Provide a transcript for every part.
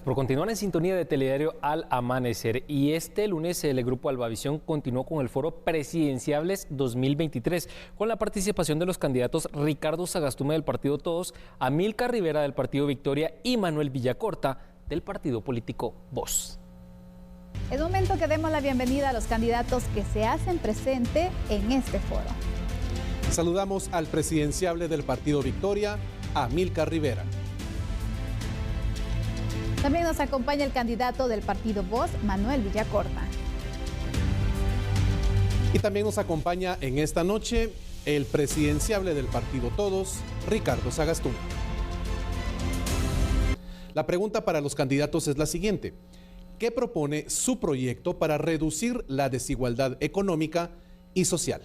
Gracias por continuar en sintonía de Telediario Al Amanecer. Y este lunes el Grupo Albavisión continuó con el Foro Presidenciables 2023 con la participación de los candidatos Ricardo Sagastume del Partido Todos, Amílcar Rivera del Partido Victoria y Manuel Villacorta del partido político Voz. Es momento que demos la bienvenida a los candidatos que se hacen presente en este foro. Saludamos al presidenciable del Partido Victoria, Amílcar Rivera. También nos acompaña el candidato del partido Voz, Manuel Villacorta. Y también nos acompaña en esta noche el presidenciable del partido Todos, Ricardo Sagastume. La pregunta para los candidatos es la siguiente: ¿qué propone su proyecto para reducir la desigualdad económica y social?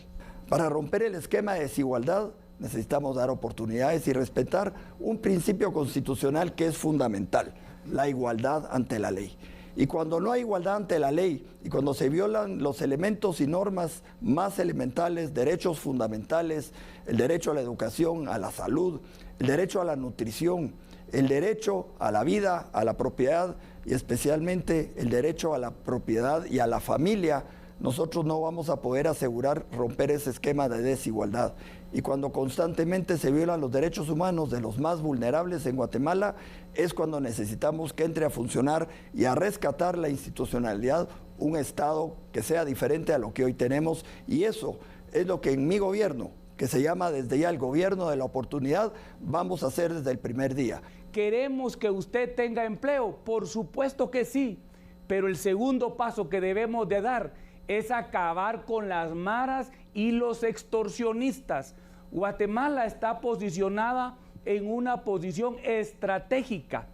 Para romper el esquema de desigualdad necesitamos dar oportunidades y respetar un principio constitucional que es fundamental: la igualdad ante la ley. Y cuando no hay igualdad ante la ley y cuando se violan los elementos y normas más elementales, derechos fundamentales, el derecho a la educación, a la salud, el derecho a la nutrición, el derecho a la vida, a la propiedad y especialmente el derecho a la propiedad y a la familia, nosotros no vamos a poder asegurar romper ese esquema de desigualdad. Y cuando constantemente se violan los derechos humanos de los más vulnerables en Guatemala, es cuando necesitamos que entre a funcionar y a rescatar la institucionalidad, un Estado que sea diferente a lo que hoy tenemos. Y eso es lo que en mi gobierno, que se llama desde ya el gobierno de la oportunidad, vamos a hacer desde el primer día. ¿Queremos que usted tenga empleo? Por supuesto que sí, pero el segundo paso que debemos de dar es acabar con las maras y los extorsionistas. Guatemala está posicionada en una posición estratégica.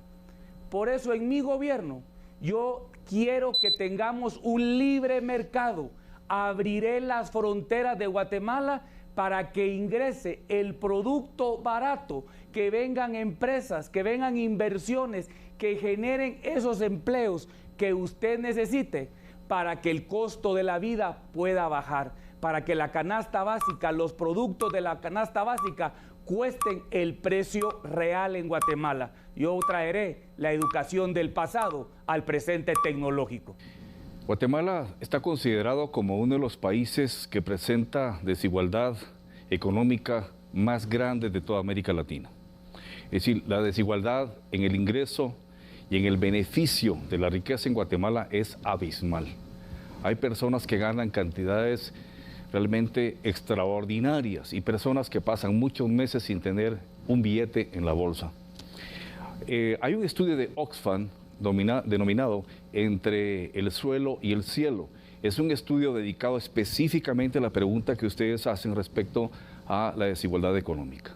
Por eso en mi gobierno yo quiero que tengamos un libre mercado. Abriré las fronteras de Guatemala para que ingrese el producto barato, que vengan empresas, que vengan inversiones, que generen esos empleos que usted necesite para que el costo de la vida pueda bajar, para que la canasta básica, los productos de la canasta básica cuesten el precio real en Guatemala. Yo traeré la educación del pasado al presente tecnológico. Guatemala está considerado como uno de los países que presenta desigualdad económica más grande de toda América Latina. Es decir, la desigualdad en el ingreso y en el beneficio de la riqueza en Guatemala es abismal. Hay personas que ganan cantidades realmente extraordinarias y personas que pasan muchos meses sin tener un billete en la bolsa. Hay un estudio de Oxfam denominado Entre el suelo y el cielo. Es un estudio dedicado específicamente a la pregunta que ustedes hacen respecto a la desigualdad económica.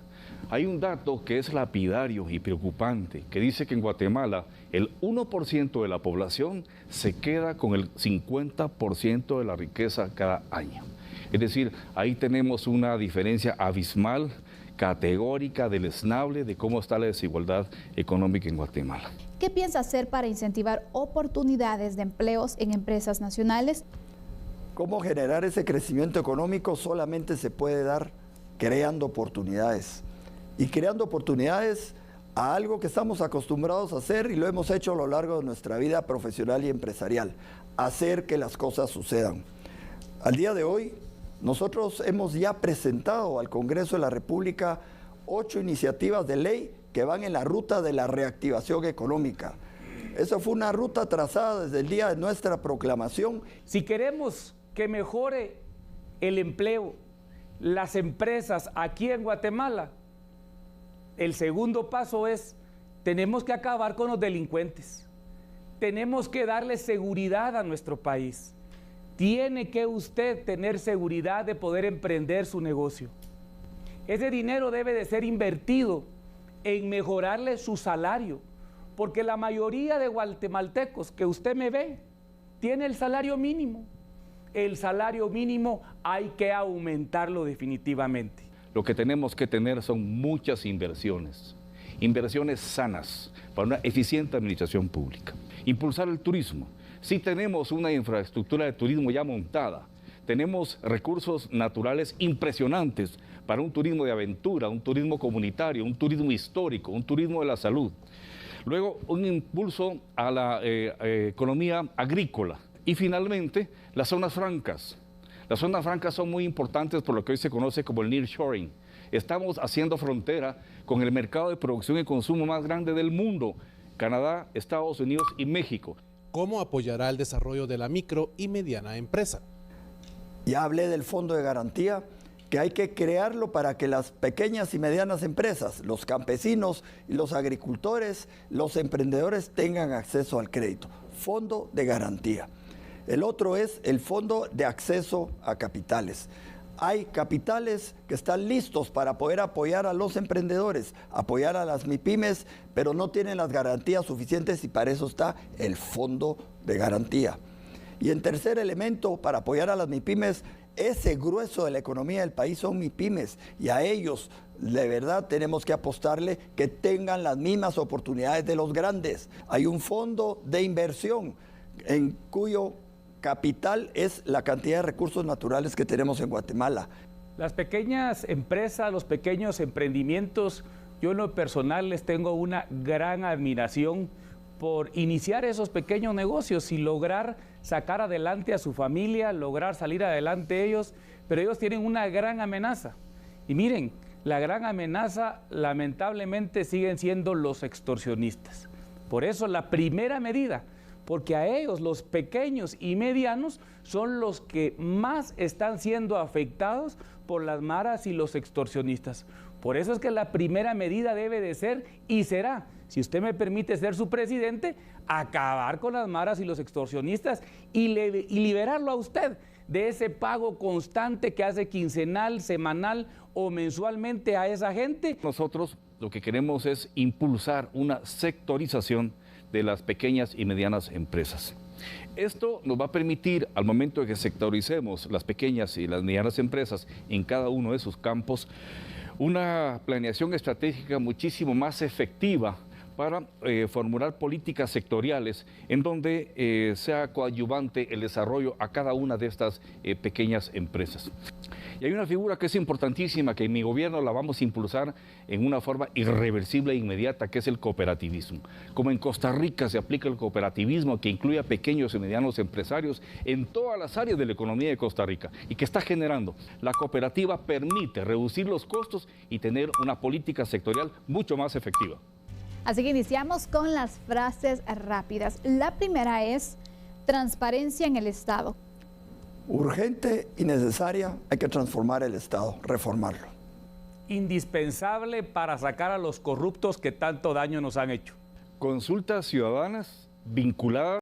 Hay un dato que es lapidario y preocupante, que dice que en Guatemala el 1% de la población se queda con el 50% de la riqueza cada año. Es decir, ahí tenemos una diferencia abismal, categórica, deleznable de cómo está la desigualdad económica en Guatemala. ¿Qué piensa hacer para incentivar oportunidades de empleos en empresas nacionales? ¿Cómo generar ese crecimiento económico? Solamente se puede dar creando oportunidades. Y creando oportunidades a algo que estamos acostumbrados a hacer y lo hemos hecho a lo largo de nuestra vida profesional y empresarial, hacer que las cosas sucedan. Al día de hoy, nosotros hemos ya presentado al Congreso de la República 8 iniciativas de ley que van en la ruta de la reactivación económica. Esa fue una ruta trazada desde el día de nuestra proclamación. Si queremos que mejore el empleo, las empresas aquí en Guatemala, el segundo paso es, tenemos que acabar con los delincuentes. Tenemos que darle seguridad a nuestro país. Tiene que usted tener seguridad de poder emprender su negocio. Ese dinero debe de ser invertido en mejorarle su salario, porque la mayoría de guatemaltecos que usted me ve, tiene el salario mínimo. El salario mínimo hay que aumentarlo definitivamente. Lo que tenemos que tener son muchas inversiones, inversiones sanas para una eficiente administración pública. Impulsar el turismo. Sí tenemos una infraestructura de turismo ya montada, tenemos recursos naturales impresionantes para un turismo de aventura, un turismo comunitario, un turismo histórico, un turismo de la salud. Luego, un impulso a la economía agrícola. Y finalmente, las zonas francas. Las zonas francas son muy importantes por lo que hoy se conoce como el nearshoring. Estamos haciendo frontera con el mercado de producción y consumo más grande del mundo: Canadá, Estados Unidos y México. ¿Cómo apoyará el desarrollo de la micro y mediana empresa? Ya hablé del fondo de garantía, que hay que crearlo para que las pequeñas y medianas empresas, los campesinos y los agricultores, los emprendedores tengan acceso al crédito. Fondo de garantía. El otro es el fondo de acceso a capitales. Hay capitales que están listos para poder apoyar a los emprendedores, apoyar a las MIPYMES, pero no tienen las garantías suficientes y para eso está el fondo de garantía. Y en tercer elemento, para apoyar a las MIPYMES, ese grueso de la economía del país son MIPYMES y a ellos de verdad tenemos que apostarle que tengan las mismas oportunidades de los grandes. Hay un fondo de inversión en cuyo capital es la cantidad de recursos naturales que tenemos en Guatemala. Las pequeñas empresas, los pequeños emprendimientos, yo en lo personal les tengo una gran admiración por iniciar esos pequeños negocios y lograr sacar adelante a su familia, lograr salir adelante ellos, pero ellos tienen una gran amenaza. Y miren, la gran amenaza lamentablemente siguen siendo los extorsionistas. Por eso la primera medida, porque a ellos, los pequeños y medianos, son los que más están siendo afectados por las maras y los extorsionistas. Por eso es que la primera medida debe de ser y será, si usted me permite ser su presidente, acabar con las maras y los extorsionistas y liberarlo a usted de ese pago constante que hace quincenal, semanal o mensualmente a esa gente. Nosotros lo que queremos es impulsar una sectorización de las pequeñas y medianas empresas. Esto nos va a permitir, al momento de que sectoricemos las pequeñas y las medianas empresas en cada uno de sus campos, una planeación estratégica muchísimo más efectiva para formular políticas sectoriales en donde sea coadyuvante el desarrollo a cada una de estas pequeñas empresas. Y hay una figura que es importantísima, que en mi gobierno la vamos a impulsar en una forma irreversible e inmediata, que es el cooperativismo. Como en Costa Rica se aplica el cooperativismo, que incluye a pequeños y medianos empresarios en todas las áreas de la economía de Costa Rica y que está generando. La cooperativa permite reducir los costos y tener una política sectorial mucho más efectiva. Así que iniciamos con las frases rápidas. La primera es transparencia en el Estado. Urgente y necesaria, hay que transformar el Estado, reformarlo. Indispensable para sacar a los corruptos que tanto daño nos han hecho. Consultas ciudadanas vinculadas